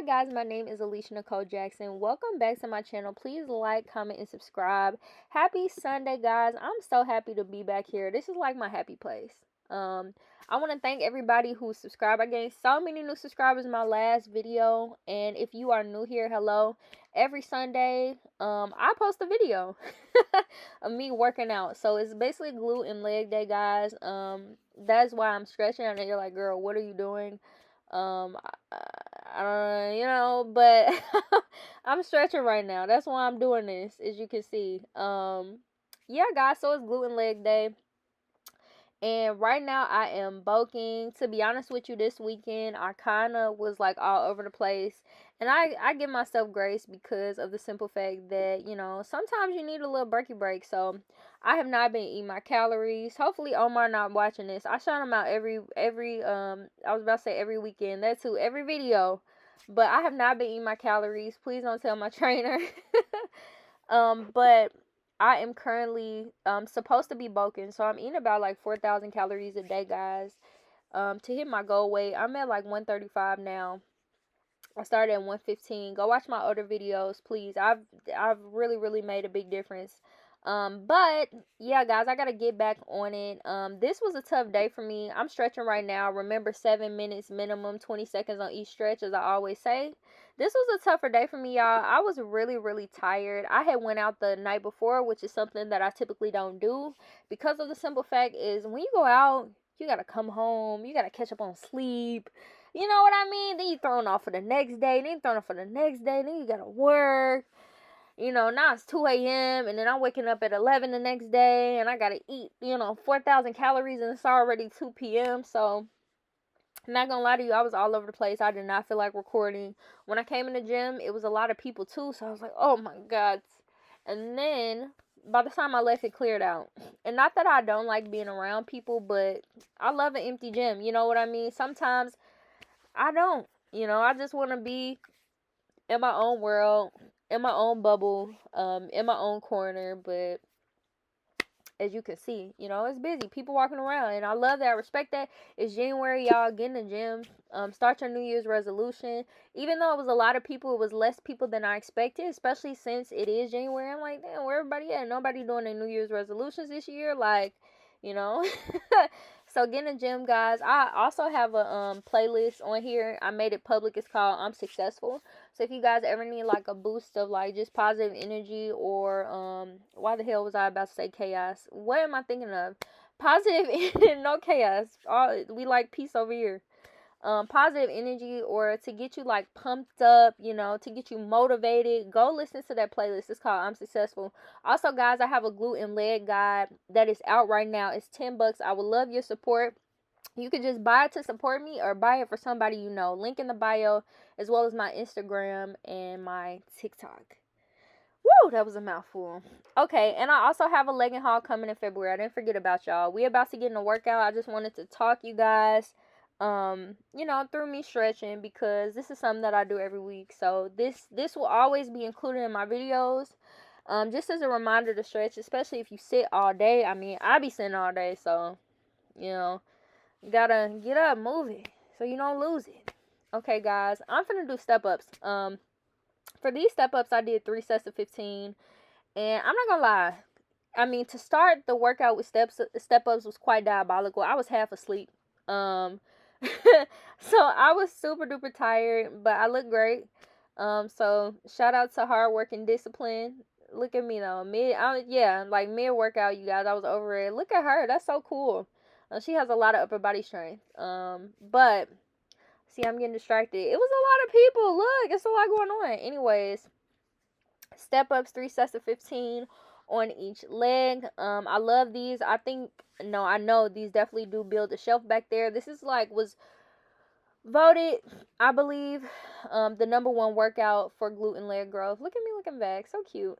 guys, my name is Alisha Nicole Jackson. Welcome back to my channel. Please like, comment, and subscribe. Happy Sunday, guys. I'm so happy to be back here. This is like my happy place. I want to thank everybody who subscribed. I gained so many new subscribers in my last video, and if you are new here, hello. Every Sunday, I post a video of me working out. So it's basically glute and leg day, guys. That's why I'm stretching. And you're like, girl, what are you doing? I don't know, but I'm stretching right now. That's why I'm doing this, as you can see. Yeah, guys, so it's gluten leg day. And right now I am bulking. To be honest with you, this weekend I kind of was like all over the place. And I give myself grace because of the simple fact that, sometimes you need a little break. So I have not been eating my calories. Hopefully Omar not watching this. I shout him out every I was about to say every weekend. That too, every video. But I have not been eating my calories. Please don't tell my trainer. But I am currently supposed to be bulking, so I'm eating about like 4,000 calories a day, guys. To hit my goal weight, I'm at like 135 now. I started at 115. Go watch my other videos, please. I've really made a big difference. But yeah, guys, I gotta get back on it. This was a tough day for me. I'm stretching right now. Remember, 7 minutes minimum, 20 seconds on each stretch, as I always say. This was a tougher day for me, y'all. I was really tired. I had went out the night before, which is something that I typically don't do, because of the simple fact is when you go out, you gotta come home, you gotta catch up on sleep. You know what I mean? Then you throwing off for the next day, then you throwing off for the next day, then you gotta work. Now it's 2 a.m. and then I'm waking up at 11 the next day and I gotta eat, 4,000 calories and it's already 2 p.m. So, I'm not gonna lie to you, I was all over the place. I did not feel like recording. When I came in the gym, it was a lot of people too. So I was like, oh my God. And then by the time I left, it cleared out. And not that I don't like being around people, but I love an empty gym. You know what I mean? Sometimes I don't. I just want to be in my own world, in my own bubble, in my own corner. But as you can see, it's busy. People walking around, and I love that. I respect that. It's January, y'all. Get in the gym. Start your New Year's resolution. Even though it was a lot of people, it was less people than I expected, especially since it is January. I'm like, damn, where everybody at? Nobody doing their New Year's resolutions this year. Like, So get in the gym, guys. I also have a playlist on here. I made it public. It's called I'm Successful. So if you guys ever need like a boost of like just positive energy, or why the hell was I about to say chaos? What am I thinking of? Positive and no chaos. We like peace over here. Positive energy, or to get you like pumped up, to get you motivated, go listen to that playlist. It's called I'm Successful. Also, guys, I have a glute and leg guide that is out right now. It's $10. I would love your support. You can just buy it to support me or buy it for somebody you know. Link in the bio, as well as my Instagram and my TikTok. Woo, that was a mouthful. Okay, and I also have a legging haul coming in February. I didn't forget about y'all. We about to get in a workout. I just wanted to talk you guys through me stretching, because this is something that I do every week. So this will always be included in my videos. Just as a reminder to stretch, especially if you sit all day. I mean, I be sitting all day, so you gotta get up, move it, so you don't lose it. Okay, guys, I'm finna do step ups. For these step ups, I did 3 sets of 15, and I'm not gonna lie. I mean, to start the workout with step ups was quite diabolical. I was half asleep. So I was super duper tired, but I look great. So shout out to hard work and discipline. Look at me though, like mid workout, you guys, I was over it. Look at her, that's so cool. She has a lot of upper body strength. But see, I'm getting distracted. It was a lot of people. Look, it's a lot going on. Anyways, step ups, 3 sets of 15 on each leg. I love these. I know these definitely do build a shelf back there. This is was voted, I believe, the #1 workout for glute and leg growth. Look at me looking back, so cute.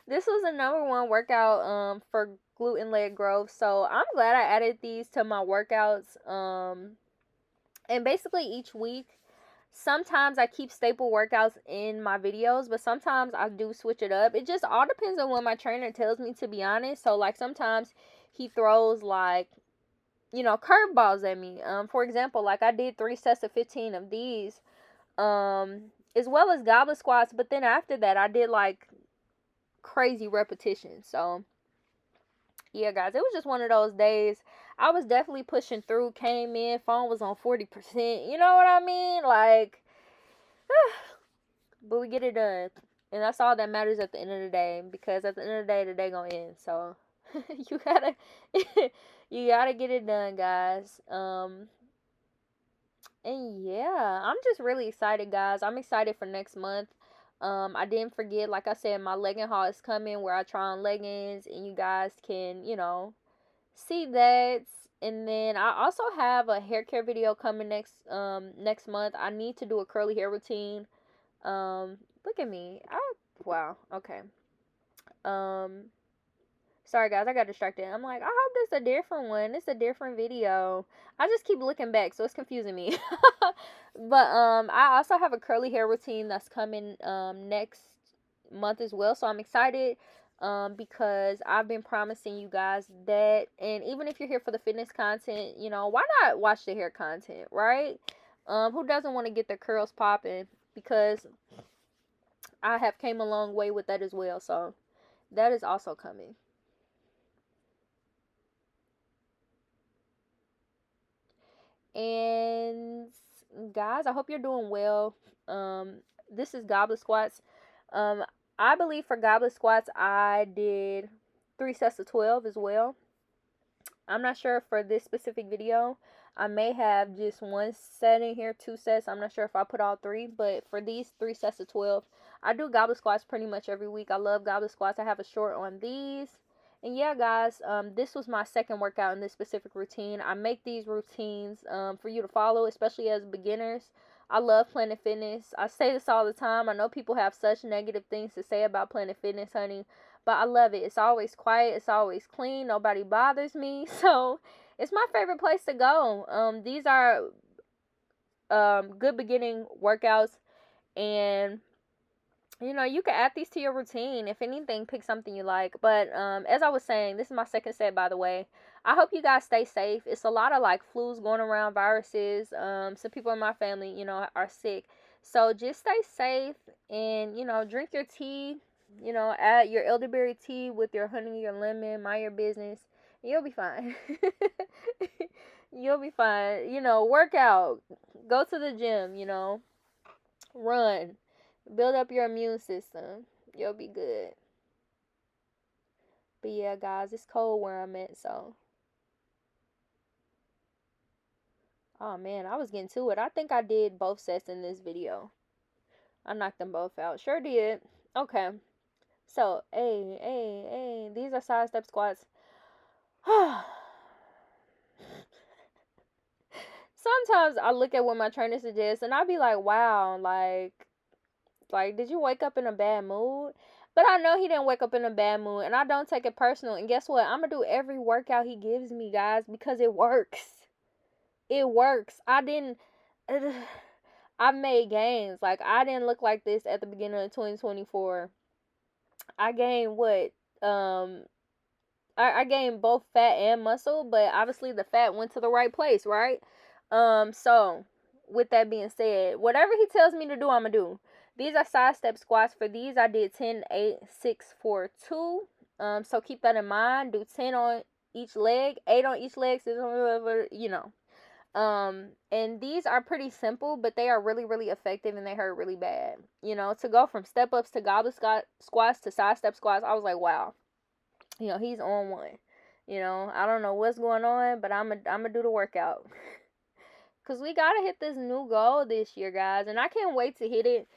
This was the #1 workout for glute and leg growth. So I'm glad I added these to my workouts. And basically each week, sometimes I keep staple workouts in my videos, but sometimes I do switch it up. It just all depends on what my trainer tells me, to be honest. So sometimes he throws curveballs at me. For example, I did 3 sets of 15 of these. as well as goblet squats. But then after that, I did like crazy repetitions. So yeah, guys, it was just one of those days. I was definitely pushing through. Came in, phone was on 40%. You know what I mean? Like, but we get it done, and that's all that matters at the end of the day. Because at the end of the day gonna end. So you gotta, you gotta get it done, guys. And yeah, I'm just really excited, guys. I'm excited for next month. I didn't forget, like I said, my legging haul is coming where I try on leggings, and you guys can, see that. And then I also have a hair care video coming next month. I need to do a curly hair routine. Look at me. Wow. Okay. Um Sorry guys, I got distracted. I'm like, I hope this is a different one. It's a different video. I just keep looking back, so it's confusing me. But I also have a curly hair routine that's coming next month as well. So I'm excited because I've been promising you guys that. And even if you're here for the fitness content, why not watch the hair content, right? Who doesn't want to get their curls popping? Because I have came a long way with that as well. So that is also coming. And guys, I hope you're doing well. This is goblet squats. Um, I believe for goblet squats, I did 3 sets of 12 as well. I'm not sure for this specific video. I may have just 1 set in here, 2 sets. I'm not sure if I put all 3, but for these 3 sets of 12, I do goblet squats pretty much every week. I love goblet squats. I have a short on these. And yeah, guys, this was my second workout in this specific routine. I make these routines for you to follow, especially as beginners. I love Planet Fitness. I say this all the time. I know people have such negative things to say about Planet Fitness, honey, but I love it. It's always quiet. It's always clean. Nobody bothers me. So it's my favorite place to go. These are good beginning workouts, and you can add these to your routine. If anything, pick something you like. But as I was saying, this is my second set, by the way. I hope you guys stay safe. It's a lot of like flus going around, viruses. Some people in my family, are sick. So just stay safe and, drink your tea. Add your elderberry tea with your honey, your lemon, mind your business. You'll be fine. You'll be fine. Work out. Go to the gym, run. Build up your immune system. You'll be good. But yeah, guys, it's cold where I'm at, so. Oh man, I was getting to it. I think I did both sets in this video. I knocked them both out. Sure did. Okay. So, hey. These are side step squats. Sometimes I look at what my trainer suggests and I be like, wow, like, did you wake up in a bad mood? But I know he didn't wake up in a bad mood, and I don't take it personal. And guess what? I'm going to do every workout he gives me, guys, because it works. It works. I've made gains. Like, I didn't look like this at the beginning of 2024. I gained what? I gained both fat and muscle, but obviously the fat went to the right place, right? So with that being said, whatever he tells me to do, I'm gonna do. These are side step squats. For these, I did 10, 8, 6, 4, 2. So keep that in mind. Do 10 on each leg, 8 on each leg, 6 on whatever. And these are pretty simple, but they are really, really effective, and they hurt really bad. To go from step ups to goblet squats to side step squats, I was like, wow. He's on one. I don't know what's going on, but I'm gonna do the workout. Because we got to hit this new goal this year, guys. And I can't wait to hit it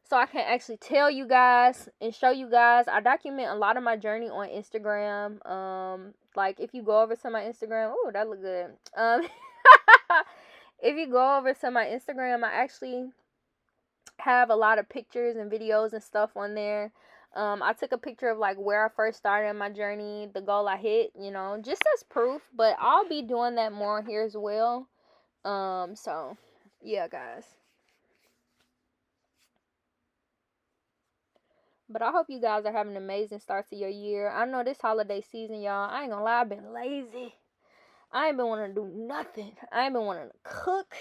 so I can actually tell you guys and show you guys. I document a lot of my journey on Instagram. Like, if you go over to my Instagram, oh, that look good. If you go over to my Instagram, I actually have a lot of pictures and videos and stuff on there. I took a picture of like where I first started in my journey, the goal I hit, just as proof. But I'll be doing that more here as well. So yeah, guys. But I hope you guys are having an amazing start to your year. I know this holiday season, y'all, I ain't gonna lie, I've been lazy. I ain't been wanting to do nothing. I ain't been wanting to cook,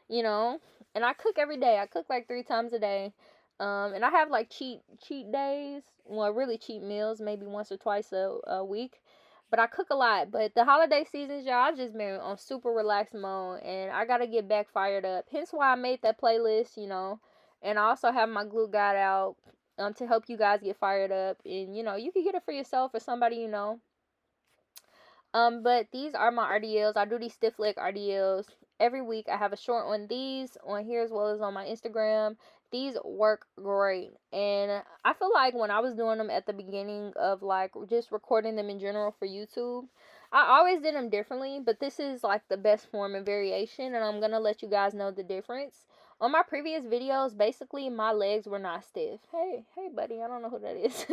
you know. And I cook every day. I cook like 3 times a day. And I have like cheat days. Well, really cheat meals, maybe once or twice a week. But I cook a lot. But the holiday seasons, y'all, I've just been on super relaxed mode, and I gotta get back fired up. Hence why I made that playlist, And I also have my glute guide out to help you guys get fired up, and you can get it for yourself or somebody you know. But these are my RDLs. I do these stiff leg RDLs every week. I have a short on these on here as well as on my Instagram. These work great. And I feel like when I was doing them at the beginning of like just recording them in general for YouTube, I always did them differently, but this is like the best form of variation, and I'm going to let you guys know the difference. On my previous videos, basically my legs were not stiff. Hey, buddy, I don't know who that is.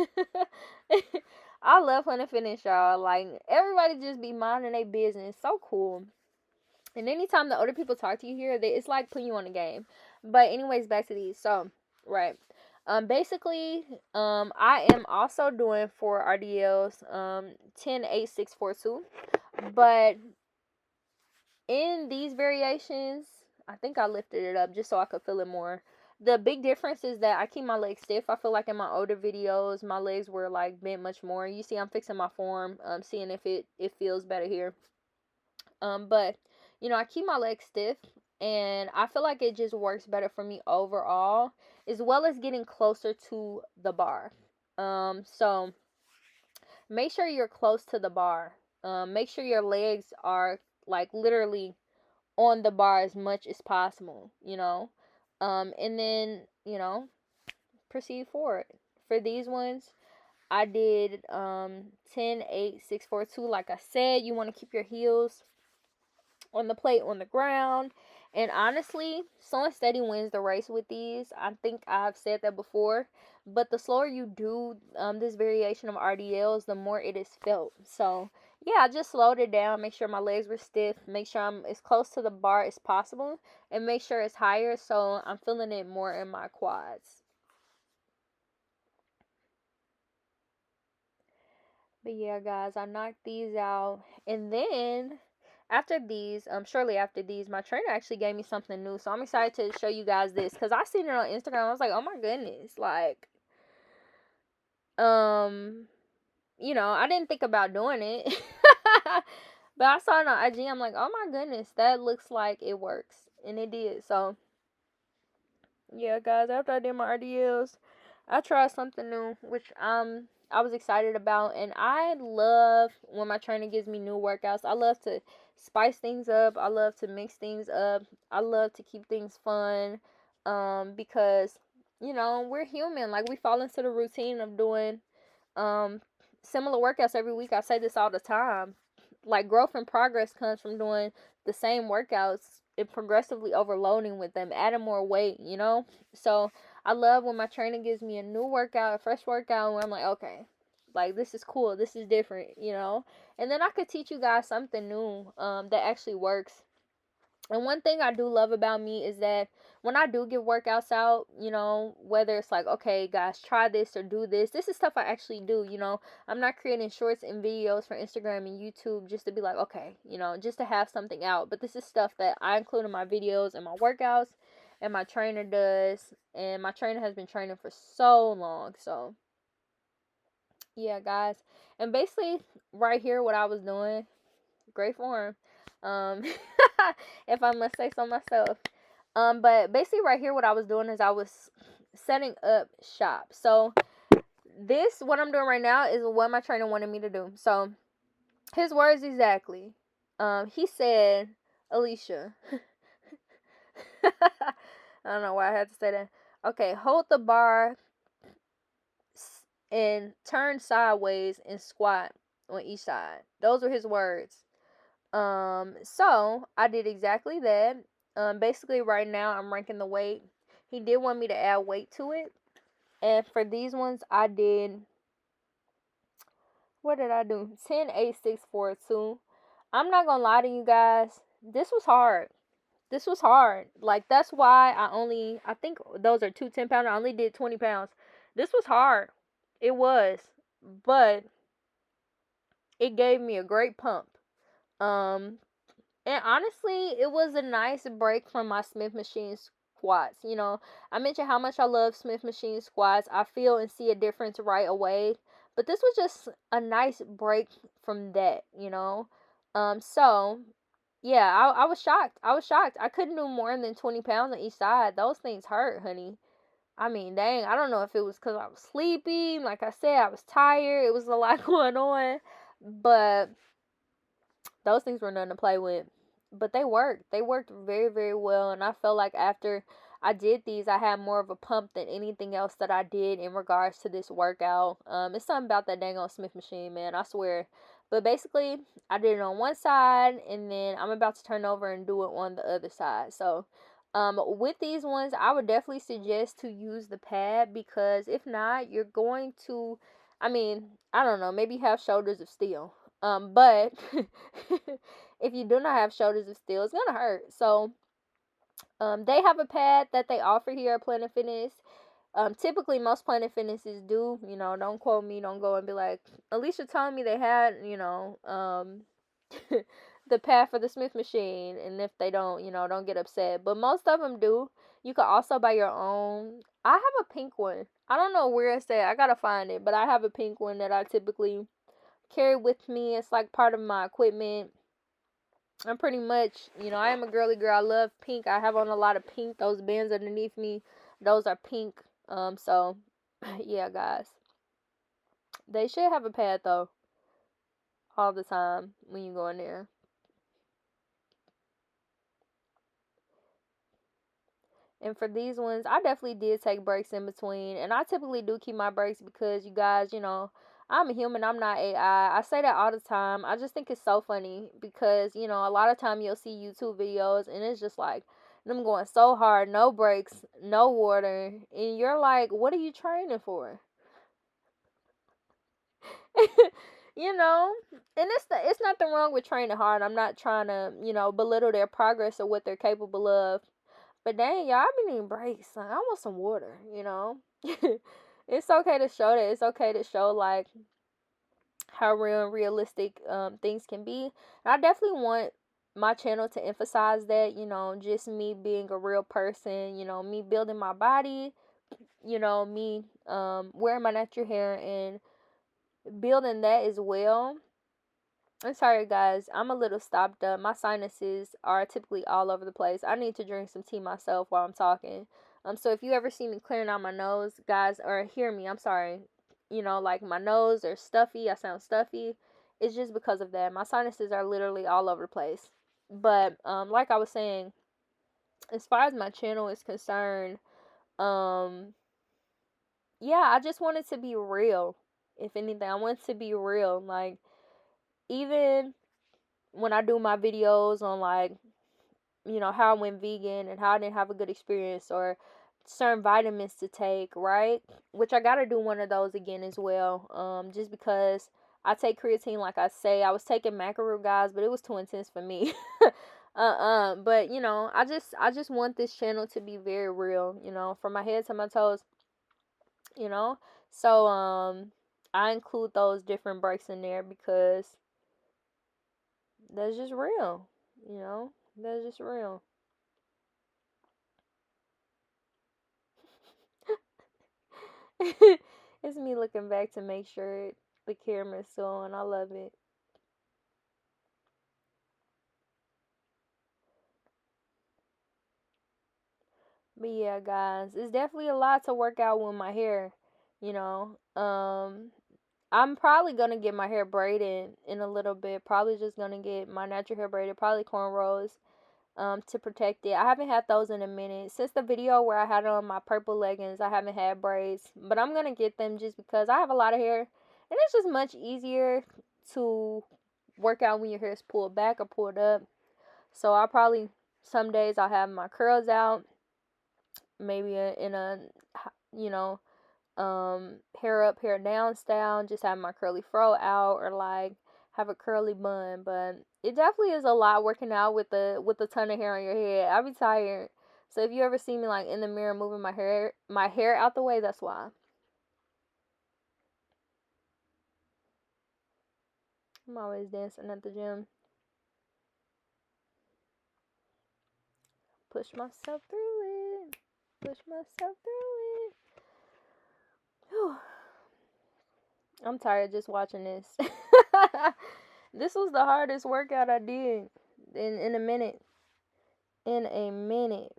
I love when I finish, y'all. Like, everybody just be minding their business. So cool. And anytime the older people talk to you here, it's like putting you on a game. But anyways, back to these. So, right. Basically, I am also doing 4 RDLs, 10, 8, 6, 4, 2. But in these variations, I think I lifted it up just so I could feel it more. The big difference is that I keep my legs stiff. I feel like in my older videos, my legs were like bent much more. You see, I'm fixing my form, seeing if it feels better here. But I keep my legs stiff, and I feel like it just works better for me overall, as well as getting closer to the bar. So make sure you're close to the bar. Make sure your legs are like literally on the bar as much as possible, and then, proceed forward. For these ones, I did 10, 8, 6, 4, 2. Like I said, you want to keep your heels on the plate on the ground. And honestly, slow and steady wins the race with these. I think I've said that before. But the slower you do this variation of RDLs, the more it is felt. So, yeah, I just slowed it down. Make sure my legs were stiff. Make sure I'm as close to the bar as possible. And make sure it's higher so I'm feeling it more in my quads. But yeah, guys, I knocked these out. And then after these, shortly after these, my trainer actually gave me something new. So I'm excited to show you guys this, because I seen it on Instagram. I was like, oh my goodness. Like, I didn't think about doing it. But I saw it on IG. I'm like, oh my goodness, that looks like it works. And it did. So yeah, guys, after I did my RDLs, I tried something new, which I was excited about. And I love when my trainer gives me new workouts. I love to spice things up. I love to mix things up. I love to keep things fun, because we're human. Like, we fall into the routine of doing similar workouts every week. I say this all the time. Like, growth and progress comes from doing the same workouts and progressively overloading with them, adding more weight, So I love when my trainer gives me a new workout, a fresh workout, where I'm like, okay, like, this is cool, this is different, And then I could teach you guys something new that actually works. And one thing I do love about me is that when I do give workouts out, whether it's like, okay, guys, try this or do this, this is stuff I actually do, I'm not creating shorts and videos for Instagram and YouTube just to be like, okay, just to have something out. But this is stuff that I include in my videos and my workouts, and my trainer does. And my trainer has been training for so long. So, yeah, guys. And basically, right here, what I was doing, great form. Um, if I must say so myself. But basically right here, what I was doing is I was setting up shop. So what I'm doing right now is what my trainer wanted me to do. So his words exactly. He said, Alisha. I don't know why I had to say that. Okay, hold the bar and turn sideways and squat on each side. Those were his words. So I did exactly that. Basically right now I'm ranking the weight. He did want me to add weight to it. And for these ones, I did, what did I do? 10, 8, 6, 4, 2. I'm not gonna lie to you guys. This was hard. This was hard. Like, that's why I think those are 2 10-pounders. I only did 20 pounds. This was hard. It was. But it gave me a great pump. And honestly, it was a nice break from my Smith machine squats. You know, I mentioned how much I love Smith machine squats. I feel and see a difference right away. But this was just a nice break from that, you know. So yeah, I was shocked. I was shocked. I couldn't do more than 20 pounds on each side. Those things hurt, honey. I mean, dang, I don't know if it was because I was sleeping. Like I said, I was tired. It was a lot going on. But those things were nothing to play with. But they worked. They worked very, very well. And I felt like after I did these, I had more of a pump than anything else that I did in regards to this workout. It's something about that dang old Smith machine, man. I swear. But basically, I did it on one side, and then I'm about to turn over and do it on the other side. So, with these ones, I would definitely suggest to use the pad, because if not, you're going to, I mean, I don't know, maybe have shoulders of steel. But if you do not have shoulders of steel, it's gonna hurt. So, they have a pad that they offer here at Planet Fitness. Typically most Planet Fitnesses do. You know, don't quote me. Don't go and be like, Alisha told me they had, you know, the pad for the Smith machine. And if they don't, you know, don't get upset. But most of them do. You can also buy your own. I have a pink one. I don't know where it's at. I gotta find it. But I have a pink one that I typically carry with me. It's like part of my equipment. I'm pretty much, you know, I am a girly girl. I love pink. I have on a lot of pink. Those bands underneath me, those are pink. So yeah, guys. They should have a pad though, all the time when you go in there. And for these ones, I definitely did take breaks in between. And I typically do keep my breaks because you guys, you know, I'm a human. I'm not AI. I say that all the time. I just think it's so funny because, you know, a lot of time you'll see YouTube videos and it's just like them going so hard, no breaks, no water. And you're like, what are you training for? You know, and it's nothing wrong with training hard. I'm not trying to, you know, belittle their progress or what they're capable of. But dang, y'all, I be needing breaks. Like, I want some water, you know? It's okay to show that. It's okay to show, like, how real and realistic things can be. And I definitely want my channel to emphasize that, you know, just me being a real person, you know, me building my body, you know, me wearing my natural hair and building that as well. I'm sorry, guys. I'm a little stopped up. My sinuses are typically all over the place. I need to drink some tea myself while I'm talking. So if you ever see me clearing out my nose, guys, or hear me, I'm sorry. You know, like my nose or stuffy. I sound stuffy. It's just because of that. My sinuses are literally all over the place. But like I was saying, as far as my channel is concerned, um, yeah, I just want it to be real. If anything, I want it to be real. Like, even when I do my videos on, like, you know, how I went vegan and how I didn't have a good experience, or certain vitamins to take, right? Which I gotta do one of those again as well. Just because I take creatine, like I say, I was taking macro, guys, but it was too intense for me. But you know, I just want this channel to be very real, you know, from my head to my toes, you know. So I include those different breaks in there because that's just real, you know. That's just real. It's me looking back to make sure the camera's still on. I love it. But yeah, guys, it's definitely a lot to work out with my hair, you know. I'm probably gonna get my hair braided in a little bit. Probably just gonna get my natural hair braided, probably cornrows, to protect it. I haven't had those in a minute. Since the video where I had on my purple leggings, I haven't had braids. But I'm gonna get them just because I have a lot of hair. And it's just much easier to work out when your hair is pulled back or pulled up. So I'll probably, some days I'll have my curls out. Maybe in a, you know, hair up, hair down style. Just have my curly fro out, or like have a curly bun. But it definitely is a lot working out with a ton of hair on your head. I be tired. So if you ever see me like in the mirror moving my hair out the way, that's why. I'm always dancing at the gym. Push myself through it. Push myself through it. Whew. I'm tired just watching this. This was the hardest workout I did in a minute. In a minute.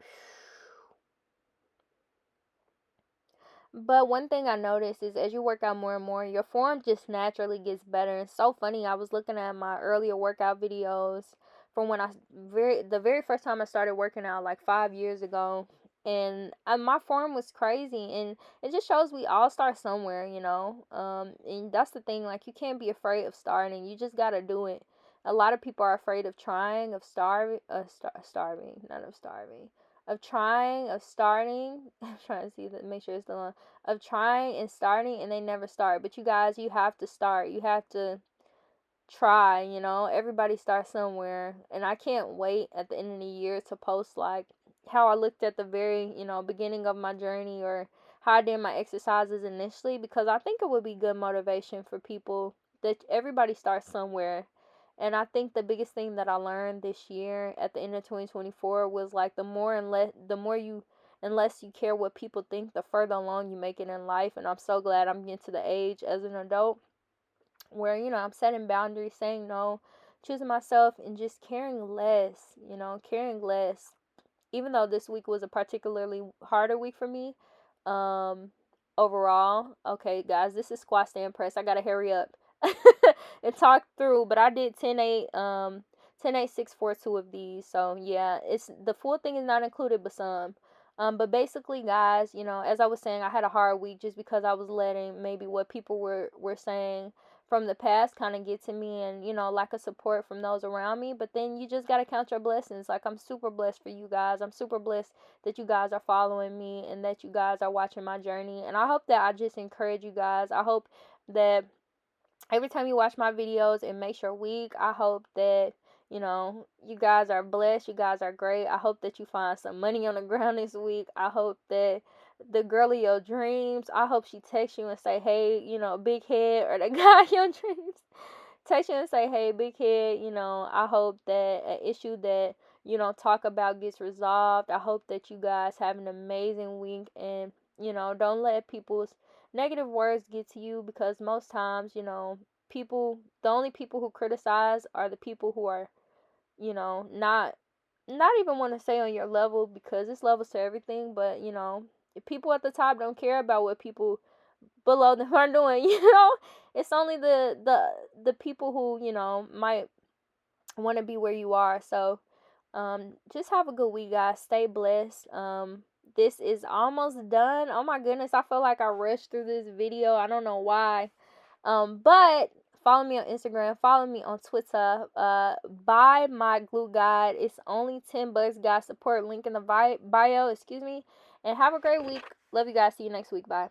But one thing I noticed is as you work out more and more, your form just naturally gets better. It's so funny. I was looking at my earlier workout videos from when the very first time I started working out like 5 years ago, and my form was crazy. And it just shows we all start somewhere, you know. And that's the thing. Like you can't be afraid of starting. You just gotta do it. A lot of people are afraid of trying, of starving, not of starving, of trying, of starting. I'm trying to see that, make sure it's the one of trying and starting, and they never start. But you guys, you have to start. You have to try, you know. Everybody starts somewhere. And I can't wait at the end of the year to post like how I looked at the very, beginning of my journey, or how I did my exercises initially, because I think it would be good motivation for people that everybody starts somewhere. And I think the biggest thing that I learned this year at the end of 2024 was like unless you care what people think, the further along you make it in life. And I'm so glad I'm getting to the age as an adult where, I'm setting boundaries, saying no, choosing myself, and just caring less, caring less. Even though this week was a particularly harder week for me, um, overall. Okay, guys, this is squat, stand, press. I gotta hurry up and talk through. But I did 10-8, 10-8, 6, 4, 2 of these. So yeah, it's the full thing is not included, but some. But basically, guys, as I was saying, I had a hard week just because I was letting maybe what people were saying from the past kind of get to me, and lack of support from those around me. But then you just got to count your blessings. Like, I'm super blessed for you guys. I'm super blessed that you guys are following me and that you guys are watching my journey. And I hope that I just encourage you guys. I hope that every time you watch my videos, it makes your week. I hope that you guys are blessed. You guys are great. I hope that you find some money on the ground this week. I hope that the girl of your dreams, I hope she texts you and say, hey, big head, or the guy of your dreams text you and say, hey, big head, I hope that an issue that talk about gets resolved. I hope that you guys have an amazing week, and don't let people's negative words get to you, because most times, the only people who criticize are the people who are, not even want to say on your level, because it's levels to everything. But if people at the top don't care about what people below them are doing, it's only the people who might want to be where you are. So just have a good week, guys. Stay blessed. This is almost done. Oh my goodness, I feel like I rushed through this video. I don't know why. But follow me on Instagram, follow me on Twitter. Buy my glute guide. It's only $10, guys. Support link in the bio, excuse me. And have a great week. Love you guys. See you next week. Bye.